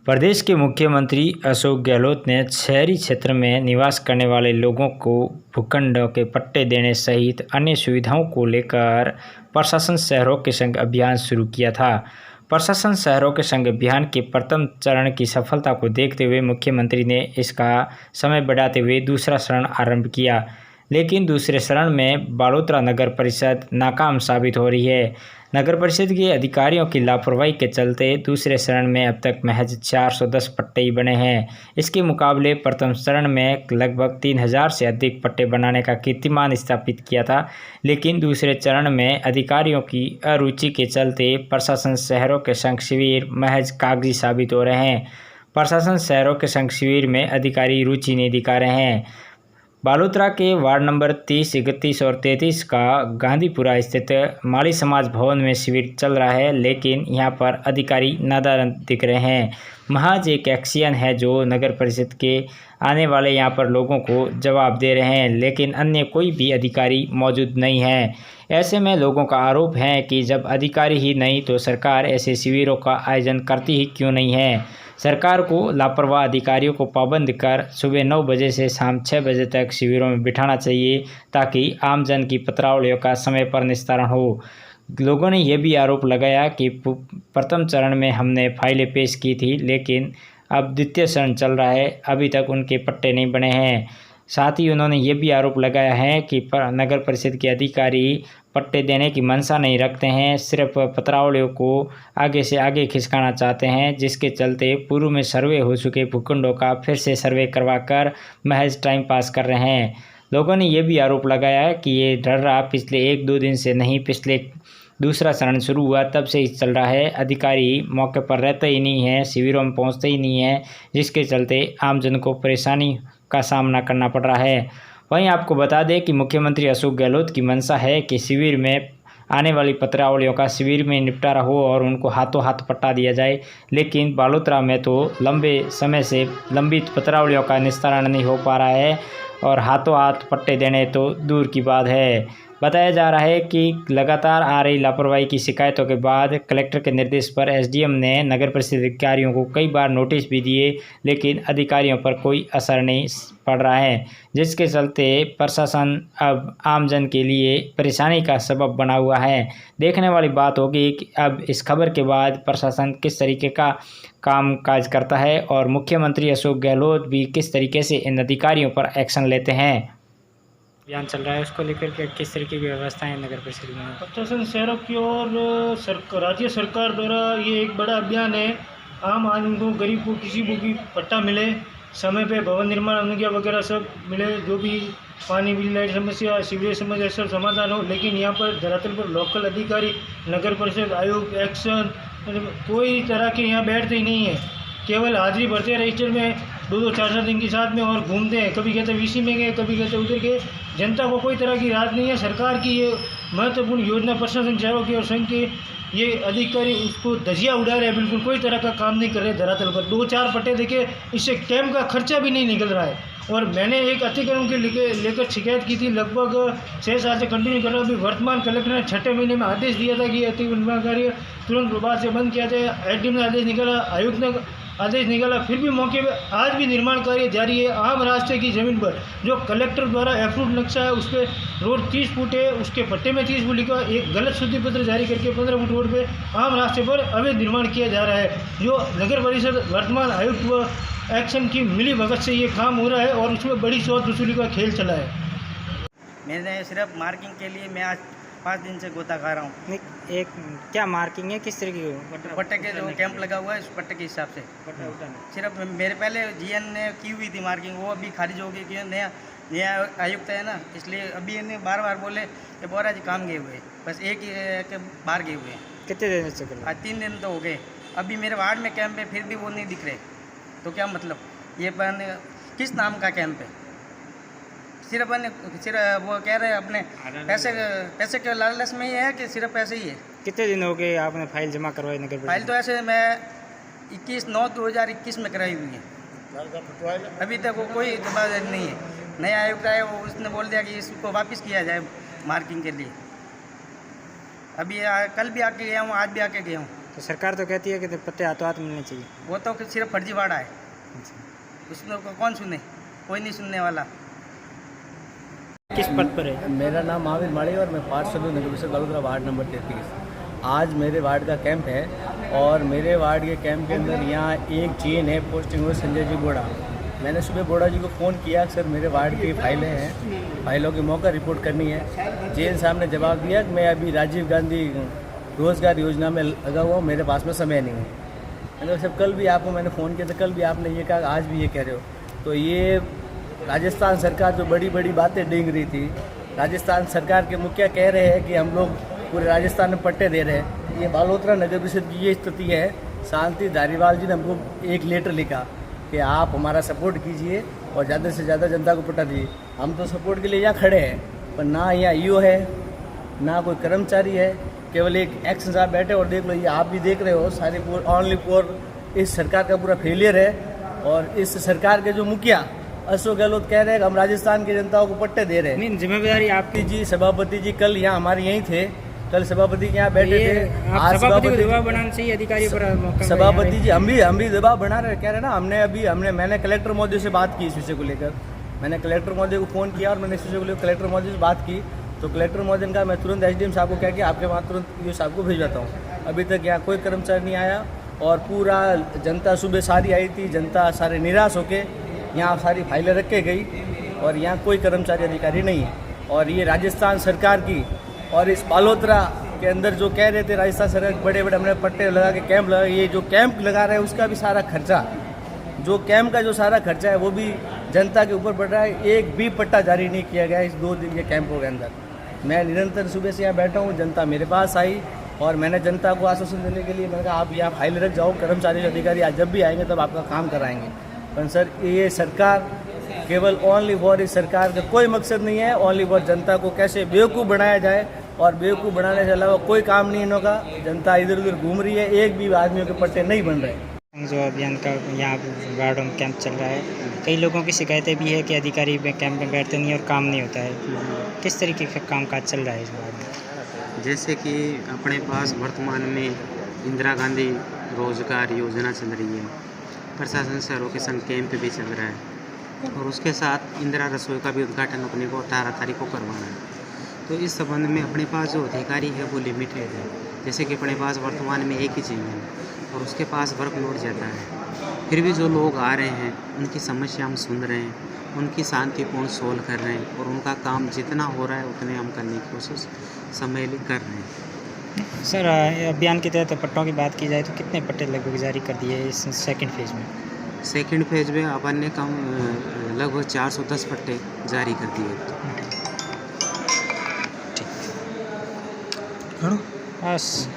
प्रदेश के मुख्यमंत्री अशोक गहलोत ने शहरी क्षेत्र में निवास करने वाले लोगों को भूखंडों के पट्टे देने सहित अन्य सुविधाओं को लेकर प्रशासन शहरों के संग अभियान शुरू किया था। प्रशासन शहरों के संग अभियान के प्रथम चरण की सफलता को देखते हुए मुख्यमंत्री ने इसका समय बढ़ाते हुए दूसरा चरण आरंभ किया, लेकिन दूसरे चरण में बालोतरा नगर परिषद नाकाम साबित हो रही है। नगर परिषद के अधिकारियों की लापरवाही के चलते दूसरे चरण में अब तक महज 410 पट्टे ही बने हैं। इसके मुकाबले प्रथम चरण में लगभग 3000 से अधिक पट्टे बनाने का कीर्तिमान स्थापित किया था, लेकिन दूसरे चरण में अधिकारियों की अरुचि के चलते प्रशासन शहरों के संघ शिविर महज कागजी साबित हो रहे हैं। प्रशासन शहरों के संघ शिविर में अधिकारी रुचि नहीं दिखा रहे हैं। बालोतरा के वार्ड नंबर 30, 31 और 33 का गांधीपुरा स्थित माली समाज भवन में शिविर चल रहा है, लेकिन यहां पर अधिकारी नादार दिख रहे हैं। महज एक एक्शन है जो नगर परिषद के आने वाले यहां पर लोगों को जवाब दे रहे हैं, लेकिन अन्य कोई भी अधिकारी मौजूद नहीं है। ऐसे में लोगों का आरोप है कि जब अधिकारी ही नहीं तो सरकार ऐसे शिविरों का आयोजन करती ही क्यों नहीं है। सरकार को लापरवाह अधिकारियों को पाबंद कर सुबह 9 बजे से शाम 6 बजे तक शिविरों में बिठाना चाहिए, ताकि आमजन की पत्रावलियों का समय पर निस्तारण हो। लोगों ने यह भी आरोप लगाया कि प्रथम चरण में हमने फाइलें पेश की थी, लेकिन अब द्वितीय चरण चल रहा है, अभी तक उनके पट्टे नहीं बने हैं। साथ ही उन्होंने ये भी आरोप लगाया है कि नगर परिषद के अधिकारी पट्टे देने की मंशा नहीं रखते हैं, सिर्फ पत्रावलियों को आगे से आगे खिसकाना चाहते हैं, जिसके चलते पूर्व में सर्वे हो चुके भूखंडों का फिर से सर्वे करवाकर महज टाइम पास कर रहे हैं। लोगों ने यह भी आरोप लगाया कि ये ढर्रा पिछले 1-2 दिन से नहीं, पिछले दूसरा चरण शुरू हुआ तब से ही चल रहा है। अधिकारी मौके पर रहते ही नहीं है, शिविरों में पहुँचते ही नहीं है, जिसके चलते आमजन को परेशानी का सामना करना पड़ रहा है। वहीं आपको बता दें कि मुख्यमंत्री अशोक गहलोत की मंशा है कि शिविर में आने वाली पत्रावलियों का शिविर में निपटारा हो और उनको हाथों हाथ पट्टा दिया जाए, लेकिन बालोतरा में तो लंबे समय से लंबित पत्रावलियों का निस्तारण नहीं हो पा रहा है और हाथों हाथ पट्टे देने तो दूर की बात है। बताया जा रहा है कि लगातार आ रही लापरवाही की शिकायतों के बाद कलेक्टर के निर्देश पर एसडीएम ने नगर परिषद अधिकारियों को कई बार नोटिस भी दिए, लेकिन अधिकारियों पर कोई असर नहीं पड़ रहा है, जिसके चलते प्रशासन अब आमजन के लिए परेशानी का सबब बना हुआ है। देखने वाली बात होगी कि अब इस खबर के बाद प्रशासन किस तरीके का काम काज करता है और मुख्यमंत्री अशोक गहलोत भी किस तरीके से इन अधिकारियों पर एक्शन लेते हैं। अभियान चल रहा है, उसको लेकर के किस तरीके की व्यवस्था है नगर परिषद में? प्रशासन शहरों की ओर राज्य सरकार द्वारा ये एक बड़ा अभियान है। आम आदमी को, गरीब को किसी को भी पट्टा मिले, समय पे भवन निर्माण अनुज्ञा वगैरह सब मिले, जो भी पानी बिजली लाइट समस्या, सीवरेज समस्या सब समाधान हो। लेकिन यहाँ पर धरातल पर लोकल अधिकारी, नगर परिषद आयुक्त, एक्शन, कोई तरह के यहाँ बैठते ही नहीं है। केवल हाजिरी भरते हैं रजिस्टर में 2-2, 4-4 दिन के साथ में और घूमते हैं। कभी कहते हैं वीसी में गए, कभी कहते हैं उधर गए। जनता को कोई तरह की राहत नहीं है। सरकार की ये महत्वपूर्ण योजना प्रशासन शहरों की और संघ के ये अधिकारी उसको धजिया उड़ा रहे हैं, बिल्कुल कोई तरह का काम नहीं कर रहे धरातल पर। 2-4 पट्टे देके इससे कैंप का खर्चा भी नहीं निकल रहा है। और मैंने एक अतिक्रमण के लेकर शिकायत की थी, लगभग 6 साल से कंटिन्यू कर रहा हूँ। अभी वर्तमान कलेक्टर ने 6ठे महीने में आदेश दिया था कि अतिक्रमण कार्य तुरंत प्रभाव से बंद किया जाए। एसडीएम ने आदेश निकाला, आयुक्त ने आदेश निकाला, फिर भी मौके पर आज भी निर्माण कार्य जारी है। आम रास्ते की ज़मीन पर जो कलेक्टर द्वारा अप्रूव्ड नक्शा है उस पर रोड 30 फुट है, उसके पट्टे में 30 फुट लिखा, एक गलत शुद्धि पत्र जारी करके 15 फुट रोड पे आम रास्ते पर अवैध निर्माण किया जा रहा है। जो नगर परिषद वर्तमान आयुक्त व एक्शन की मिली भगत से ये काम हो रहा है और उसमें बड़ी शोध वसूली का खेल चला है। मैंने सिर्फ मार्किंग के लिए मैं आज 5 दिन से गोता खा रहा हूँ। एक क्या मार्किंग है, किस तरीके की? पट्टे के जो कैंप लगा हुआ है उस पट्टे के हिसाब से सिर्फ मेरे पहले जीएन ने की हुई थी मार्किंग, वो अभी खारिज हो गई कि नया आयुक्त है ना, इसलिए अभी इन्हें बार बोले कि बोरा जी काम गए हुए, बस एक ही के बाहर गए हुए हैं। कितने दिन से? आज 3 दिन तो हो गए। अभी मेरे वार्ड में कैंप है, फिर भी वो नहीं दिख रहे, तो क्या मतलब? ये किस नाम का कैंप है? सिर्फ वो कह रहे हैं अपने पैसे के लालच में ही है कि सिर्फ पैसे ही है। कितने दिन हो गए आपने फाइल जमा करवाई नगर परिषद? फाइल तो ऐसे मैं 21/9/2021 में कराई हुई है, अभी तक वो कोई जवाब नहीं है। नया आयुक्त आया, वो उसने बोल दिया कि इसको वापस किया जाए मार्किंग के लिए। अभी कल भी आके गया हूँ, आज भी आके गया हूँ। तो सरकार तो कहती है कि पट्टे हाथों हाथ मिलने चाहिए। वो तो सिर्फ फर्जीवाड़ा है, उसमें कौन सुने, कोई नहीं सुनने वाला। किस पद पर है? मेरा नाम महावीर माड़ी और मैं पार्षद नगर परिषद बड़ोदरा वार्ड नंबर 33। आज मेरे वार्ड का कैंप है और मेरे वार्ड के कैंप के अंदर यहाँ एक चेन है, पोस्टिंग हुई संजय जी बोड़ा। मैंने सुबह बोड़ा जी को फ़ोन किया, सर मेरे वार्ड की फाइलें हैं, फाइलों की मौका रिपोर्ट करनी है। जेएन साहब ने जवाब दिया कि मैं अभी राजीव गांधी रोज़गार योजना में लगा हुआ हूँ, मेरे पास में समय नहीं है। मैंने सर कल भी आपको मैंने फ़ोन किया था, कल भी आपने ये कहा, आज भी ये कह रहे हो। तो ये राजस्थान सरकार जो बड़ी बड़ी बातें डेंग रही थी, राजस्थान सरकार के मुखिया कह रहे हैं कि हम लोग पूरे राजस्थान में पट्टे दे रहे हैं। ये बालोतरा नगर परिषद की ये स्थिति है। शांति धारीवाल जी ने हमको एक लेटर लिखा कि आप हमारा सपोर्ट कीजिए और ज़्यादा से ज़्यादा जनता को पट्टा दीजिए। हम तो सपोर्ट के लिए यहाँ खड़े हैं, पर ना यहाँ ईओ है, ना कोई कर्मचारी है, केवल एक एक्शन साहब बैठे। और देख लो, ये आप भी देख रहे हो, सारे ओनली फॉर इस सरकार का पूरा फेलियर है। और इस सरकार के जो मुखिया अशोक गहलोत कह रहे हैं कि हम राजस्थान की जनता को पट्टे दे रहे हैं। नहीं, जिम्मेदारी आपकी। जी सभापति जी कल यहाँ हमारे यहीं थे, कल सभापति के यहाँ बैठे थे। आज सभापति को दबाव बनाना चाहिए अधिकारियों पर। सभापति जी हम भी दबाव बना रहे, कह रहे ना। मैंने कलेक्टर महोदय से बात की इस विषय को लेकर। मैंने कलेक्टर महोदय को फ़ोन किया और मैंने इस विषय को लेकर कलेक्टर महोदय से बात की। तो कलेक्टर महोदय ने कहा मैं तुरंत एसडीएम साहब को कह के आपके वहाँ तुरंत ये साहब को भेजवाता हूँ। अभी तक यहाँ कोई कर्मचारी नहीं आया और पूरा जनता सुबह सारी आई थी, जनता सारे निराश होके यहाँ सारी फाइलें रख के गई और यहाँ कोई कर्मचारी अधिकारी नहीं है। और ये राजस्थान सरकार की और इस बालोतरा के अंदर जो कह रहे थे राजस्थान सरकार बड़े बड़े हमने पट्टे लगा के कैंप लगा, ये जो कैंप लगा रहे हैं उसका भी सारा खर्चा, जो कैंप का जो सारा खर्चा है वो भी जनता के ऊपर पड़ रहा है। एक भी पट्टा जारी नहीं किया गया इस 2 दिन के कैंपों के अंदर। मैं निरंतर सुबह से यहाँ बैठा हूँ, जनता मेरे पास आई और मैंने जनता को आश्वासन देने के लिए मैंने कहा आप यहाँ फाइल रख जाओ, कर्मचारी अधिकारी आज जब भी आएंगे तब आपका काम कराएंगे। पर सर ये सरकार केवल ओनली फॉर इस सरकार का कोई मकसद नहीं है, ओनली फॉर जनता को कैसे बेवकूफ़ बनाया जाए और बेवकूफ़ बनाने के अलावा कोई काम नहीं इनका। जनता इधर उधर घूम रही है, एक भी आदमियों के पट्टे नहीं बन रहे। जो अभियान का यहाँ वार्डों में कैंप चल रहा है, कई लोगों की शिकायतें भी है कि अधिकारी कैंप में बैठते नहीं और काम नहीं होता है। किस तरीके का कामकाज चल रहा है इस वार्ड में? जैसे कि अपने पास वर्तमान में इंदिरा गांधी रोजगार योजना चल रही है, प्रशासन शहरों के संग कैंप भी चल रहा है और उसके साथ इंदिरा रसोई का भी उद्घाटन अपने को 18 तारीख को करवाना है। तो इस संबंध में अपने पास जो अधिकारी है वो लिमिटेड है। जैसे कि अपने पास वर्तमान में एक ही चाहिए और उसके पास वर्कलोड ज़्यादा है। फिर भी जो लोग आ रहे हैं उनकी समस्या हम सुन रहे हैं, उनकी शांतिपूर्ण सोल्व कर रहे हैं और उनका काम जितना हो रहा है उतने हम करने की कोशिश सम्मिलित कर रहे हैं। सर अभियान के तहत पट्टों की बात की जाए तो कितने पट्टे लगभग जारी कर दिए इस सेकंड फेज में? सेकंड फेज में अपन ने कम लगभग 410 पट्टे जारी कर दिए। बस